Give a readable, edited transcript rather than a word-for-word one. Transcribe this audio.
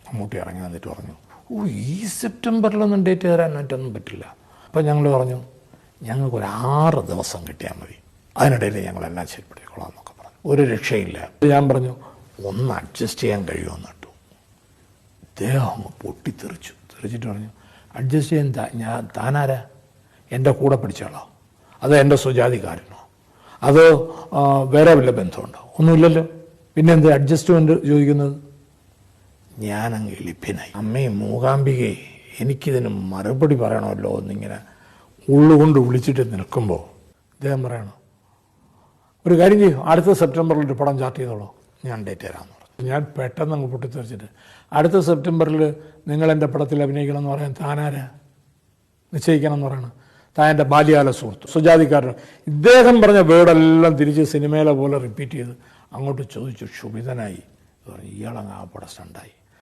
മമ്മൂട്ടി ഇറങ്ങി വന്നിട്ട് പറഞ്ഞു, ഈ സെപ്റ്റംബറിലൊന്നും ഡേറ്റ് തരാനായിട്ടൊന്നും പറ്റില്ല. അപ്പം ഞങ്ങൾ പറഞ്ഞു, ഞങ്ങൾക്കൊരു 6 ദിവസം കിട്ടിയാൽ മതി, അതിനിടയിൽ ഞങ്ങളെല്ലാം ശരിപ്പെടുത്തിക്കൊള്ളാം എന്നൊക്കെ പറഞ്ഞു. ഒരു രക്ഷയില്ല. ഞാൻ പറഞ്ഞു, ഒന്ന് അഡ്ജസ്റ്റ് ചെയ്യാൻ കഴിയുമെന്ന് കേട്ടു. അദ്ദേഹം തെറിച്ചിട്ട് പറഞ്ഞു, അഡ്ജസ്റ്റ് ചെയ്യാൻ താനാരാ? എൻ്റെ കൂടെ പഠിച്ചാളോ? അത് എൻ്റെ സ്വജാതിക്കാരനോ? അത് വേറെ വല്ല ബന്ധമുണ്ടോ? ഒന്നുമില്ലല്ലോ, പിന്നെ എന്ത് അഡ്ജസ്റ്റ്മെൻറ്റ് ചോദിക്കുന്നത്? ഞാനങ്ങ് എളിപ്പനായി. അമ്മയും മൂകാംബികയെ എനിക്കിതിന് മറുപടി പറയണമല്ലോ എന്നിങ്ങനെ ഉള്ളുകൊണ്ട് വിളിച്ചിട്ട് നിൽക്കുമ്പോൾ അദ്ദേഹം പറയണം, ഒരു കാര്യം ചെയ്യും, അടുത്ത സെപ്റ്റംബറിൽ ഒരു പടം ചാർട്ട് ചെയ്തോളൂ, ഞാൻ ഡേറ്റ് തരാമെന്ന് പറഞ്ഞു. ഞാൻ പെട്ടെന്ന് അങ്ങ് പൊട്ടിത്തെറിച്ചിട്ട്, അടുത്ത സെപ്റ്റംബറിൽ നിങ്ങൾ എൻ്റെ പടത്തിൽ അഭിനയിക്കണം എന്ന് പറയാൻ താനാരാ? നിശ്ചയിക്കണം എന്ന് പറയണം. താൻ എൻ്റെ ബാല്യകാല സുഹൃത്ത്, സുജാതിക്കാരൻ. ഇദ്ദേഹം പറഞ്ഞ വേർഡെല്ലാം തിരിച്ച് സിനിമയിലെ പോലെ റിപ്പീറ്റ് ചെയ്ത് അങ്ങോട്ട് ചോദിച്ചു. ക്ഷുഭിതനായി. ഇയാളങ്ങ് ആ പടം സ്റ്റണ്ടായി.